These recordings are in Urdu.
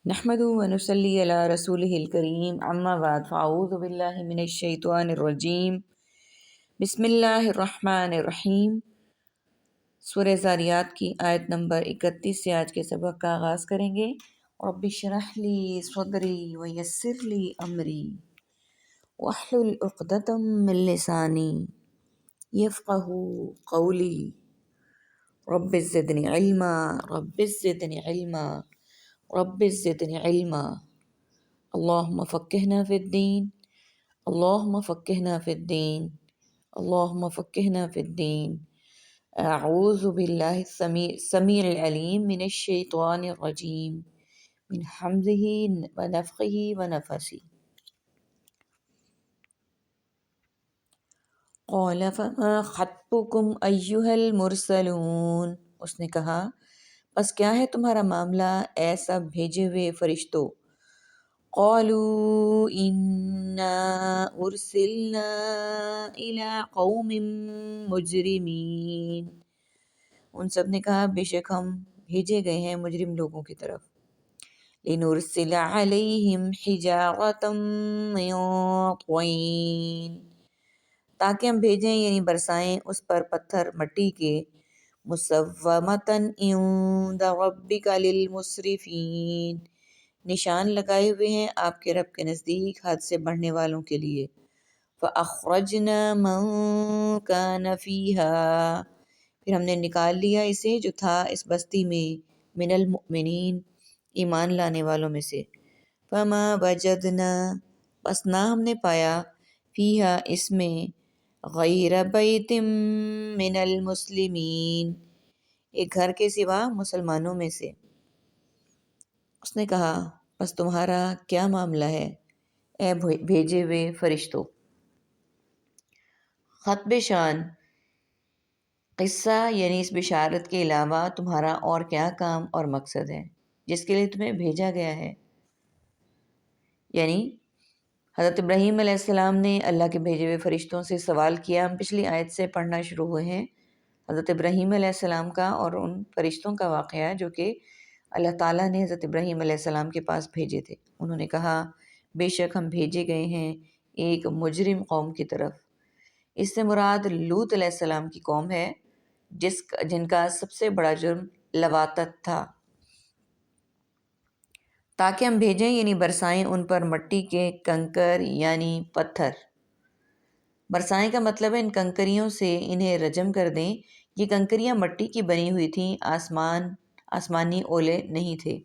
نحمده ونصلي على رسوله الكريم اما بعد فاعوذ باللہ من الشیطان الرجیم بسم اللہ الرحمن الرحیم۔ سورہ زاریات کی آیت نمبر 31 سے آج کے سبق کا آغاز کریں گے۔ رب اشرح لی صدری ویسر لی امری واحلل عقدۃ من لسانی یفقہوا قولی رب زدنی علما رب زدنی علما رب زدنی علما اللہم فقہنا فی الدین اللہم فقہنا فی الدین اللہم فقہنا فی الدین۔ اعوذ باللہ السمیع العلیم من الشیطان الرجیم من حمزہ ونفخہ ونفثہ۔ قال فما خطبکم ایہا المرسلون، اس نے کہا پس کیا ہے تمہارا معاملہ اے سب بھیجے ہوئے فرشتوں؟ قالوا انا ارسلنا الی قوم مجرمین، ان سب نے کہا بے شک ہم بھیجے گئے ہیں مجرم لوگوں کی طرف۔ لنرسل علیہم حجارۃ من طین، تاکہ ہم بھیجیں یعنی برسائیں اس پر پتھر مٹی کے، مسومۃ عند ربک للمسرفین، نشان لگائے ہوئے ہیں آپ کے رب کے نزدیک حد سے بڑھنے والوں کے لیے۔ فَأَخْرَجْنَا مَن كَانَ فِيهَا، پھر ہم نے نکال لیا اسے جو تھا اس بستی میں، من المؤمنین، ایمان لانے والوں میں سے۔ فَمَا وَجَدْنَا، پس نہ ہم نے پایا، فیہا اس میں، غیر بیت من المسلمین، ایک گھر کے سوا مسلمانوں میں سے۔ اس نے کہا بس تمہارا کیا معاملہ ہے اے بھیجے ہوئے فرشتوں؟ خطب شان، قصہ یعنی اس بشارت کے علاوہ تمہارا اور کیا کام اور مقصد ہے جس کے لیے تمہیں بھیجا گیا ہے؟ یعنی حضرت ابراہیم علیہ السلام نے اللہ کے بھیجے ہوئے فرشتوں سے سوال کیا۔ ہم پچھلی آیت سے پڑھنا شروع ہوئے ہیں حضرت ابراہیم علیہ السلام کا اور ان فرشتوں کا واقعہ جو کہ اللہ تعالیٰ نے حضرت ابراہیم علیہ السلام کے پاس بھیجے تھے۔ انہوں نے کہا بے شک ہم بھیجے گئے ہیں ایک مجرم قوم کی طرف۔ اس سے مراد لوط علیہ السلام کی قوم ہے جن کا سب سے بڑا جرم لواطت تھا۔ تاکہ ہم بھیجیں یعنی برسائیں ان پر مٹی کے کنکر یعنی پتھر۔ برسائیں کا مطلب ہے ان کنکریوں سے انہیں رجم کر دیں۔ یہ کنکریاں مٹی کی بنی ہوئی تھیں، آسمانی اولے نہیں تھے۔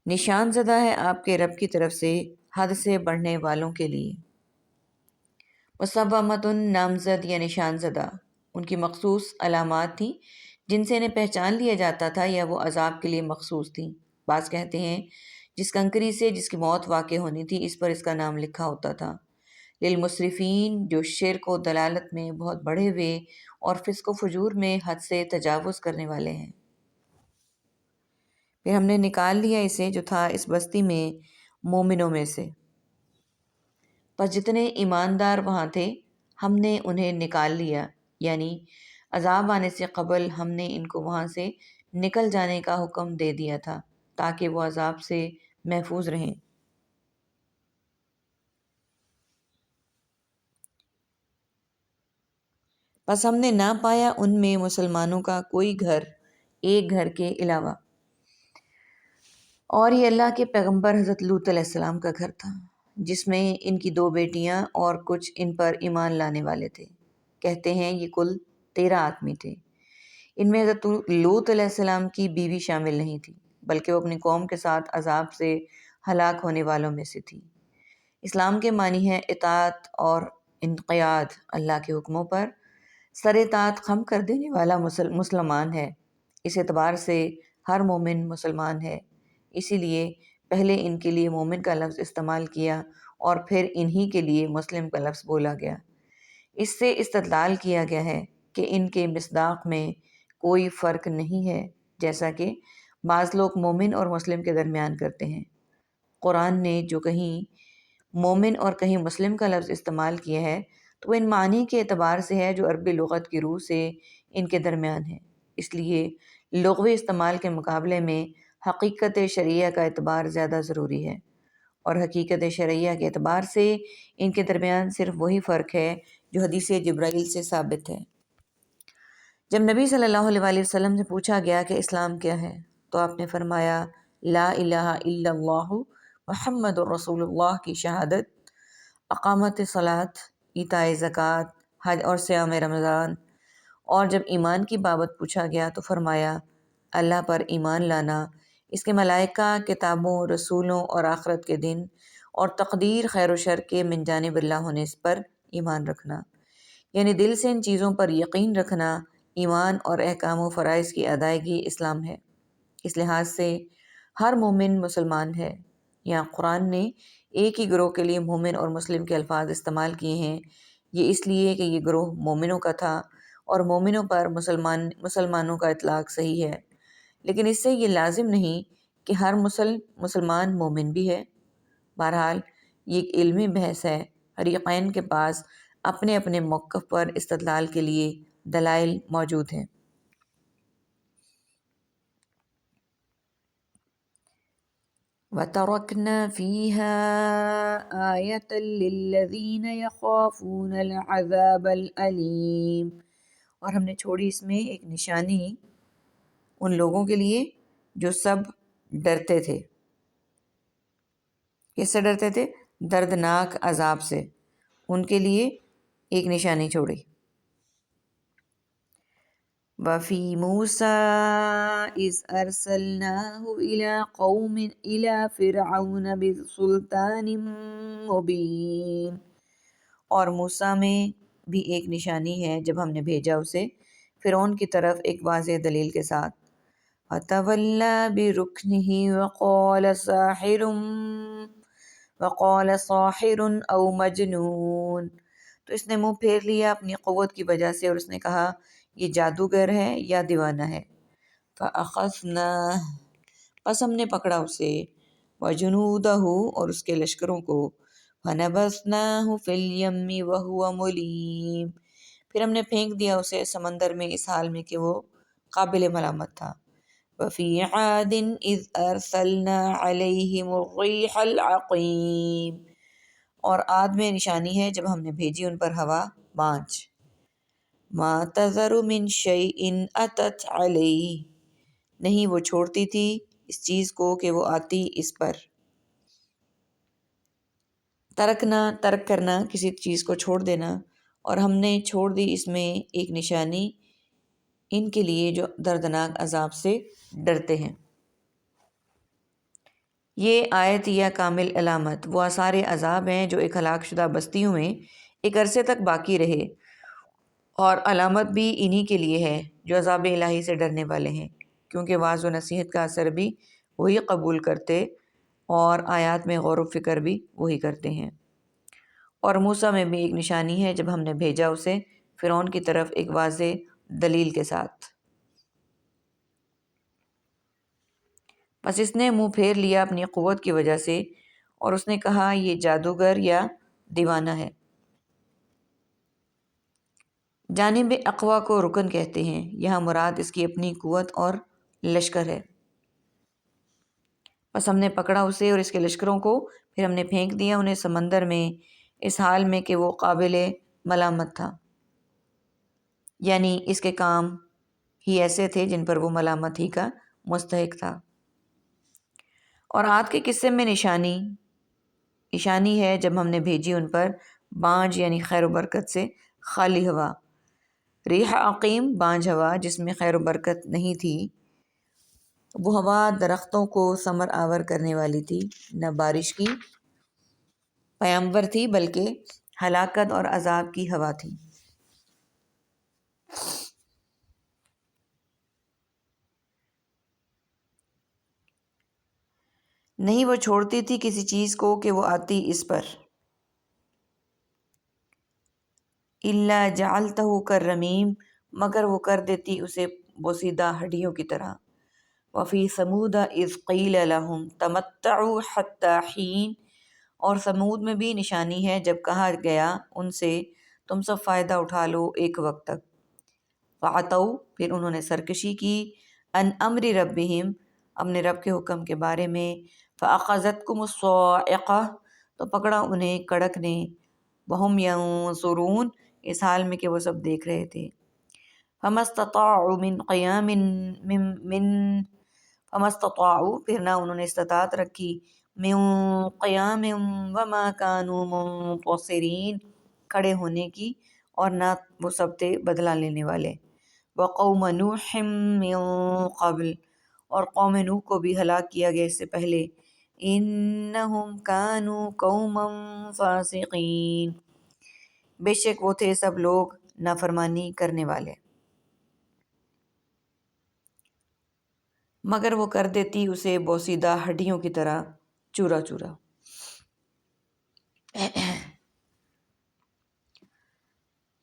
نشان زدہ ہے آپ کے رب کی طرف سے حد سے بڑھنے والوں کے لیے۔ مسومۃ، نامزد یا نشان زدہ، ان کی مخصوص علامات تھیں جن سے انہیں پہچان لیا جاتا تھا یا وہ عذاب کے لیے مخصوص تھیں۔ بعض کہتے ہیں جس کنکری سے جس کی موت واقع ہونی تھی اس پر اس کا نام لکھا ہوتا تھا۔ للمسرفین، جو شرک و دلالت میں بہت بڑھے ہوئے اور فسق و فجور میں حد سے تجاوز کرنے والے ہیں۔ پھر ہم نے نکال لیا اسے جو تھا اس بستی میں مومنوں میں سے، پس جتنے ایماندار وہاں تھے ہم نے انہیں نکال لیا، یعنی عذاب آنے سے قبل ہم نے ان کو وہاں سے نکل جانے کا حکم دے دیا تھا تاکہ وہ عذاب سے محفوظ رہیں۔ پس ہم نے نہ پایا ان میں مسلمانوں کا کوئی گھر ایک گھر کے علاوہ، اور یہ اللہ کے پیغمبر حضرت لوط علیہ السلام کا گھر تھا جس میں ان کی 2 بیٹیاں اور کچھ ان پر ایمان لانے والے تھے۔ کہتے ہیں یہ کل 13 آدمی تھے۔ ان میں حضرت لوط علیہ السلام کی بیوی شامل نہیں تھی بلکہ وہ اپنی قوم کے ساتھ عذاب سے ہلاک ہونے والوں میں سے تھی۔ اسلام کے معنی ہے اطاعت اور انقیاد، اللہ کے حکموں پر سر اطاعت خم کر دینے والا مسلمان ہے۔ اس اعتبار سے ہر مومن مسلمان ہے، اسی لیے پہلے ان کے لیے مومن کا لفظ استعمال کیا اور پھر انہی کے لیے مسلم کا لفظ بولا گیا۔ اس سے استدلال کیا گیا ہے کہ ان کے مصداق میں کوئی فرق نہیں ہے جیسا کہ بعض لوگ مومن اور مسلم کے درمیان کرتے ہیں۔ قرآن نے جو کہیں مومن اور کہیں مسلم کا لفظ استعمال کیا ہے تو وہ ان معنی کے اعتبار سے ہے جو عربی لغت کی روح سے ان کے درمیان ہے۔ اس لیے لغوی استعمال کے مقابلے میں حقیقت شرعیہ کا اعتبار زیادہ ضروری ہے، اور حقیقت شرعیہ کے اعتبار سے ان کے درمیان صرف وہی فرق ہے جو حدیث جبرائیل سے ثابت ہے۔ جب نبی صلی اللہ علیہ وآلہ وسلم سے پوچھا گیا کہ اسلام کیا ہے تو آپ نے فرمایا لا الہ الا اللہ محمد الرسول اللہ کی شہادت، اقامت صلاۃ، ایتاء زکوٰۃ، حج اور صیام رمضان۔ اور جب ایمان کی بابت پوچھا گیا تو فرمایا اللہ پر ایمان لانا، اس کے ملائکہ، کتابوں، رسولوں اور آخرت کے دن اور تقدیر خیر و شر کے من جانب اللہ ہونے پر ایمان رکھنا، یعنی دل سے ان چیزوں پر یقین رکھنا ایمان اور احکام و فرائض کی ادائیگی اسلام ہے۔ اس لحاظ سے ہر مومن مسلمان ہے۔ یہاں قرآن نے ایک ہی گروہ کے لیے مومن اور مسلم کے الفاظ استعمال کیے ہیں، یہ اس لیے کہ یہ گروہ مومنوں کا تھا اور مومنوں پر مسلمانوں کا اطلاق صحیح ہے، لیکن اس سے یہ لازم نہیں کہ ہر مسلمان مومن بھی ہے۔ بہرحال یہ ایک علمی بحث ہے، فریقین کے پاس اپنے اپنے موقف پر استدلال کے لیے دلائل موجود ہیں۔ وَتَرَكْنَا فِيهَا آيَةً لِلَّذِينَ يَخَافُونَ الْعَذَابَ الْأَلِيمَ، اور ہم نے چھوڑی اس میں ایک نشانی ان لوگوں کے لیے جو سب ڈرتے تھے۔ کس سے ڈرتے تھے؟ دردناک عذاب سے، ان کے لیے ایک نشانی چھوڑی۔ وَفِي مُوسَىٰ إِذْ أَرْسَلْنَاهُ إِلَىٰ فِرْعَوْنَ بِسُلْطَانٍ مُّبِينٍ، اور موسیٰ میں بھی ایک نشانی ہے جب ہم نے بھیجا اسے فرعون کی طرف ایک واضح دلیل کے ساتھ۔ فَتَوَلَّىٰ بِرُكْنِهِ وَقَالَ سَاحِرٌ أَوْ مَجْنُونٌ، تو اس نے منہ پھیر لیا اپنی قوت کی وجہ سے اور اس نے کہا یہ جادوگر ہے یا دیوانہ ہے۔ فَأَخَذْنَاهُ، پس ہم نے پکڑا اسے، وَجُنُودَهُ، اور اس کے لشکروں کو، فَنَبَذْنَاهُ فِي الْيَمِّ وَهُوَ مُلِيمٌ، پھر ہم نے پھینک دیا اسے سمندر میں اس حال میں کہ وہ قابل ملامت تھا۔ وَفِي عَادٍ إِذْ أَرْسَلْنَا عَلَيْهِمُ الرِّيحَ الْعَقِيمَ، اور عاد میں نشانی ہے جب ہم نے بھیجی ان پر ہوا بانجھ۔ مَا تَذَرُ مِن شَيْءٍ أَتَتْ عَلَيْهِ، نہیں وہ چھوڑتی تھی اس چیز کو کہ وہ آتی اس پر۔ ترکنا، ترک کرنا، کسی چیز کو چھوڑ دینا، اور ہم نے چھوڑ دی اس میں ایک نشانی ان کے لیے جو دردناک عذاب سے ڈرتے ہیں۔ یہ آیت یا کامل علامت وہ آثار عذاب ہیں جو ایک ہلاک شدہ بستیوں میں ایک عرصے تک باقی رہے، اور علامت بھی انہی کے لیے ہے جو عذاب الہی سے ڈرنے والے ہیں، کیونکہ وعظ و نصیحت کا اثر بھی وہی قبول کرتے اور آیات میں غور و فکر بھی وہی کرتے ہیں۔ اور موسیٰ میں بھی ایک نشانی ہے جب ہم نے بھیجا اسے فرعون کی طرف ایک واضح دلیل کے ساتھ۔ بس اس نے منہ پھیر لیا اپنی قوت کی وجہ سے اور اس نے کہا یہ جادوگر یا دیوانہ ہے۔ جانب اقوا کو رکن کہتے ہیں، یہاں مراد اس کی اپنی قوت اور لشکر ہے۔ بس ہم نے پکڑا اسے اور اس کے لشکروں کو، پھر ہم نے پھینک دیا انہیں سمندر میں اس حال میں کہ وہ قابل ملامت تھا، یعنی اس کے کام ہی ایسے تھے جن پر وہ ملامت ہی کا مستحق تھا۔ اور عاد کے قصے میں نشانی ہے جب ہم نے بھیجی ان پر بانجھ یعنی خیر و برکت سے خالی ہوا۔ ریح عقیم بانجھ ہوا جس میں خیر و برکت نہیں تھی، وہ ہوا درختوں کو ثمر آور کرنے والی تھی، نہ بارش کی پیامبر تھی بلکہ ہلاکت اور عذاب کی ہوا تھی۔ نہیں وہ چھوڑتی تھی کسی چیز کو کہ وہ آتی اس پر۔ الا جعلتہ کالرمیم، مگر وہ کر دیتی اسے بوسیدہ ہڈیوں کی طرح۔ وفی ثمود اذ قیل لہم تمتعوا حتی حین، اور ثمود میں بھی نشانی ہے جب کہا گیا ان سے تم سب فائدہ اٹھا لو ایک وقت تک۔ فعتوا، پھر انہوں نے سرکشی کی، عن امر ربہم، اپنے رب کے حکم کے بارے میں، فَأَخَذَتْكُمُ الصَّاعِقَةُ تو پکڑا انہیں کڑک نے، وَهُمْ يَنظُرُونَ اس حال میں کہ وہ سب دیکھ رہے تھے، فَمَا اسْتَطَاعُوا مِنْ قِيَامٍ من فَمَا اسْتَطَاعُوا پھر نہ انہوں نے استطاعت رکھی، مِنْ قِيَامٍ وَمَا كَانُوا مُنْتَصِرِينَ کھڑے ہونے کی، اور نہ وہ سب تھے بدلہ لینے والے، وَقَوْمَ نُوحٍ مِّن قَبْلُ اور قوم نوح کو بھی ہلاک کیا گیا اس سے پہلے، انہم کانوا قوما فاسقین بے شک وہ تھے سب لوگ نافرمانی کرنے والے، مگر وہ کر دیتی اسے بوسیدہ ہڈیوں کی طرح چورا چورا۔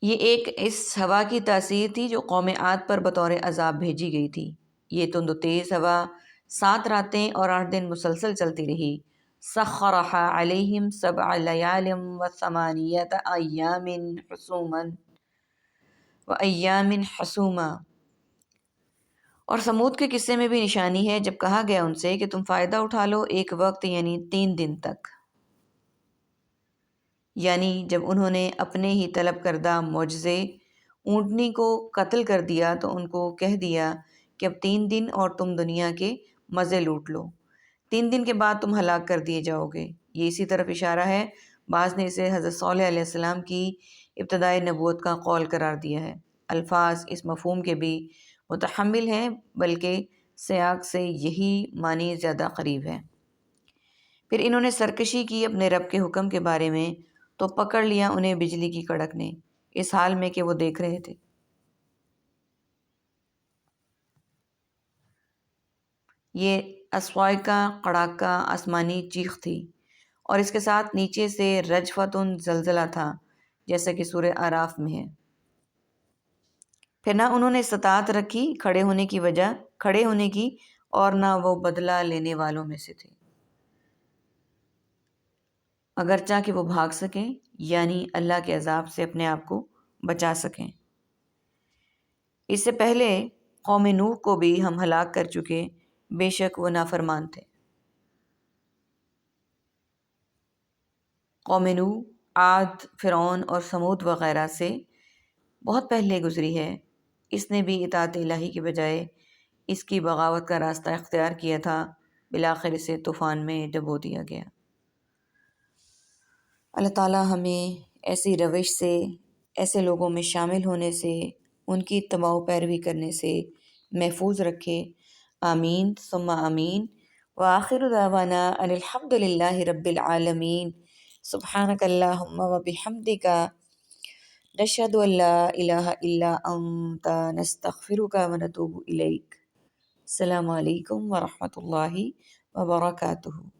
یہ ایک اس ہوا کی تاثیر تھی جو قوم عاد پر بطور عذاب بھیجی گئی تھی۔ یہ تند و تیز ہوا 7 راتیں اور 8 دن مسلسل چلتی رہی۔ سخرھا علیہم 7 لیال و 8 ایام حسوما اور سمود کے قصے میں بھی نشانی ہے جب کہا گیا ان سے کہ تم فائدہ اٹھا لو ایک وقت یعنی 3 دن تک، یعنی جب انہوں نے اپنے ہی طلب کردہ معجزے اونٹنی کو قتل کر دیا تو ان کو کہہ دیا کہ اب 3 دن اور تم دنیا کے مزے لوٹ لو، 3 دن کے بعد تم ہلاک کر دیے جاؤ گے۔ یہ اسی طرف اشارہ ہے، بعض نے اسے حضرت صالح علیہ السلام کی ابتدائی نبوت کا قول قرار دیا ہے۔ الفاظ اس مفہوم کے بھی متحمل ہیں، بلکہ سیاق سے یہی معنی زیادہ قریب ہے۔ پھر انہوں نے سرکشی کی اپنے رب کے حکم کے بارے میں تو پکڑ لیا انہیں بجلی کی کڑک نے، اس حال میں کہ وہ دیکھ رہے تھے۔ یہ اصواعقہ کڑاکہ آسمانی چیخ تھی، اور اس کے ساتھ نیچے سے رجفتن زلزلہ تھا، جیسا کہ سورہ اعراف میں ہے۔ پھر نہ انہوں نے استطاعت رکھی کھڑے ہونے کی اور نہ وہ بدلہ لینے والوں میں سے تھے، اگرچہ کہ وہ بھاگ سکیں، یعنی اللہ کے عذاب سے اپنے آپ کو بچا سکیں۔ اس سے پہلے قوم نوح کو بھی ہم ہلاک کر چکے، بے شک وہ نافرمان تھے۔ قوم نوح عاد، فرعون اور سمود وغیرہ سے بہت پہلے گزری ہے، اس نے بھی اطاعت الہی کے بجائے اس کی بغاوت کا راستہ اختیار کیا تھا، بالآخر اسے طوفان میں ڈبو دیا گیا۔ اللہ تعالیٰ ہمیں ایسی روش سے، ایسے لوگوں میں شامل ہونے سے، ان کی اتباع و پیروی کرنے سے محفوظ رکھے، آمین ثم آمین۔ وآخر دعوانا ان الحمد للہ رب العالمین، سبحانک اللہم و بحمدک، نشہد ان لا الہ الا انت، نستغفرک و نتوب الیک۔ السلام علیکم ورحمۃ اللہ وبرکاتہ۔